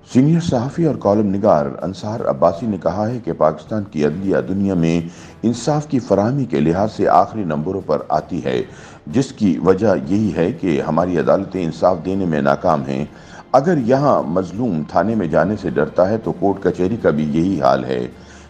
Senior सहाफ़ी और column निगार अंसार अब्बासी ने कहा है कि पाकिस्तान की अदलिया दुनिया में इंसाफ की फराहमी के लिहाज से आखिरी नंबरों पर आती है, जिसकी वजह यही है कि हमारी अदालतें इंसाफ देने में नाकाम हैं। अगर यहाँ मजलूम थाने में जाने से डरता है तो कोर्ट कचहरी का भी यही हाल है।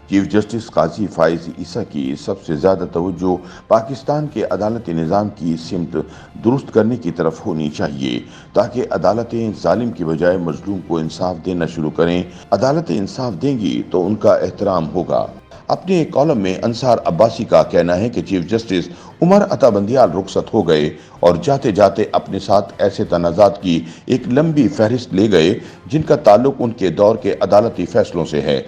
चीफ जस्टिस काजी फाइज ईसा की सबसे ज़्यादा तवज्जो पाकिस्तान के अदालती निज़ाम की सिमत दुरुस्त करने की तरफ होनी चाहिए, ताकि अदालतें जालिम की बजाय मजलूम को इंसाफ देना शुरू करें। अदालतें इंसाफ देंगी तो उनका एहतराम होगा। अपने एक कॉलम में अंसार अब्बासी का कहना है कि चीफ जस्टिस उमर अता बंदियाल रुखसत हो गए और जाते जाते अपने साथ ऐसे तनाज़ात की एक लंबी फहरिस्त ले गए जिनका ताल्लुक उनके दौर के अदालती फैसलों से है।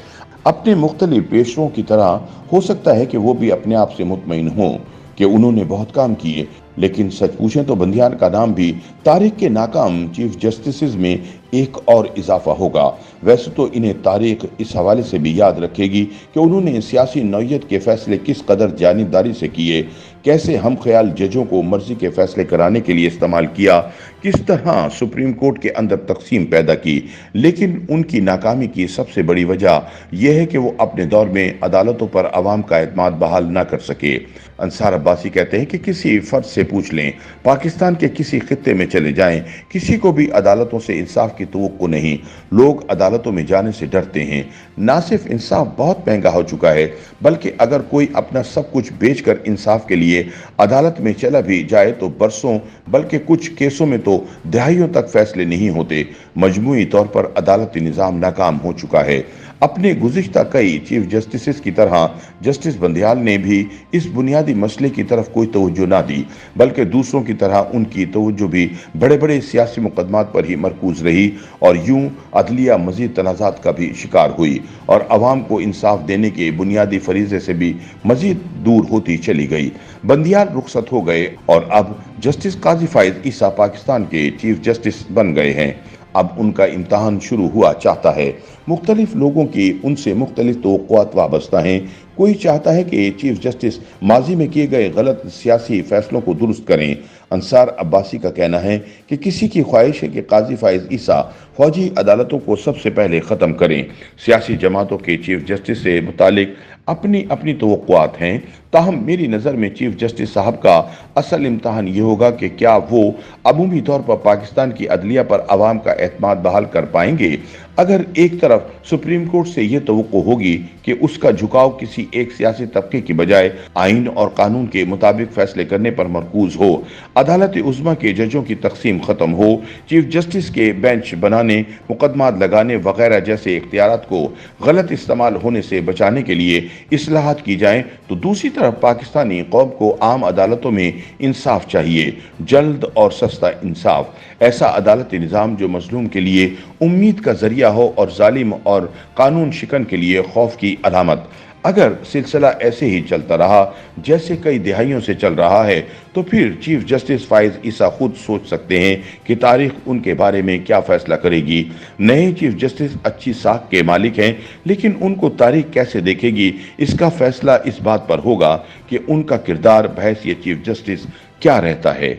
अपने मुख्तलिफ पेशरों की तरह हो सकता है कि वो भी अपने आप से मुतमईन हों कि उन्होंने बहुत काम किए, लेकिन सच पूछें तो बंदियाल का नाम भी तारीख के नाकाम चीफ जस्टिस में एक और इजाफा होगा। वैसे तो इन्हें तारीख इस हवाले से भी याद रखेगी कि उन्होंने सियासी नौयत के फैसले किस कदर जानिबदारी से किए, कैसे हम ख्याल जजों को मर्जी के फैसले कराने के लिए इस्तेमाल किया, किस तरह सुप्रीम कोर्ट के अंदर तकसीम पैदा की। लेकिन उनकी नाकामी की सबसे बड़ी वजह यह है कि वो अपने दौर में अदालतों पर अवाम का एतमाद बहाल न कर सके। अंसार अब्बासी कहते हैं कि किसी फर्द से पूछ लें, पाकिस्तान के किसी खित्ते में चले जाएं, किसी को भी अदालतों से इंसाफ की तवक्को नहीं। लोग अदालतों में जाने से डरते हैं। ना सिर्फ इंसाफ बहुत महंगा हो चुका है, बल्कि अगर कोई अपना सब कुछ बेचकर इंसाफ के लिए अदालत में चला भी जाए तो बरसों बल्कि कुछ केसों में तो दहाइयों तक फैसले नहीं होते। मजमूई तौर पर अदालती निज़ाम नाकाम हो चुका है। अपने गुज़िश्ता कई चीफ जस्टिस की तरह जस्टिस बंदियाल ने भी इस बुनियादी मसले की तरफ कोई तवज्जो ना दी, बल्कि दूसरों की तरह उनकी तवज्जो भी बड़े बड़े सियासी मुकदमात पर ही मरकूज रही और यूं अदलिया मजीद तनाज़ात का भी शिकार हुई और अवाम को इंसाफ देने के बुनियादी फरीज़े से भी मजीद दूर होती चली गई। बंदियाल रुखसत हो गए और अब जस्टिस काजी फाइज ईसा पाकिस्तान के चीफ जस्टिस बन गए हैं। अब उनका इम्तहान शुरू हुआ चाहता है। मुख्तलिफ लोगों की उनसे मुख्तलिफ तवक्कुआत वाबस्ता हैं। कोई चाहता है कि चीफ जस्टिस माजी में किए गए गलत सियासी फैसलों को दुरुस्त करें। अंसार अब्बासी का कहना है कि किसी की ख्वाहिश है कि काजी फाइज ईसा फौजी अदालतों को सबसे पहले ख़त्म करें। सियासी जमातों के चीफ जस्टिस से मुतालिक अपनी अपनी तवक्कुआत हैं। ताहम मेरी नज़र में चीफ जस्टिस साहब का असल इम्तहान ये होगा कि क्या वो अमूमी तौर पर पाकिस्तान की अदलिया पर अवाम का एतमाद बहाल कर पाएंगे। अगर एक तरफ सुप्रीम कोर्ट से ये तवक्को होगी कि उसका झुकाव किसी एक सियासी तबके की बजाय आइन और कानून के मुताबिक फैसले करने पर मरकूज हो, अदालत उज़्मा के जजों की तकसीम ख़त्म हो, चीफ जस्टिस के बेंच बनाने, मुकदमात लगाने वगैरह जैसे इख्तियारात को गलत इस्तेमाल होने से बचाने के लिए इस्लाहात की जाएं, तो दूसरी तरफ पाकिस्तानी कौम को आम अदालतों में इंसाफ चाहिए, जल्द और सस्ता इंसाफ। ऐसा अदालती निज़ाम जो मजलूम के लिए उम्मीद का जरिया हो और जालिम और कानून शिकन के लिए खौफ की अलामत। अगर सिलसिला ऐसे ही चलता रहा जैसे कई दिहाइयों से चल रहा है, तो फिर चीफ जस्टिस फाइज ईसा खुद सोच सकते हैं कि तारीख उनके बारे में क्या फैसला करेगी। नए चीफ जस्टिस अच्छी साख के मालिक हैं, लेकिन उनको तारीख कैसे देखेगी, इसका फैसला इस बात पर होगा कि उनका किरदार बहैसियत चीफ जस्टिस क्या रहता है।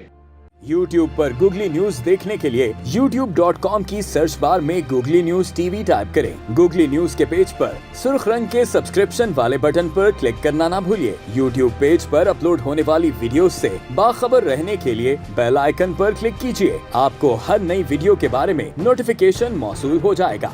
YouTube पर गूगली न्यूज देखने के लिए youtube.com की सर्च बार में गूगली न्यूज टीवी टाइप करें। गूगली न्यूज के पेज पर सुर्ख रंग के सब्सक्रिप्शन वाले बटन पर क्लिक करना ना भूलिए। YouTube पेज पर अपलोड होने वाली वीडियो से बाखबर रहने के लिए बेल आइकन पर क्लिक कीजिए। आपको हर नई वीडियो के बारे में नोटिफिकेशन मौसूल हो जाएगा।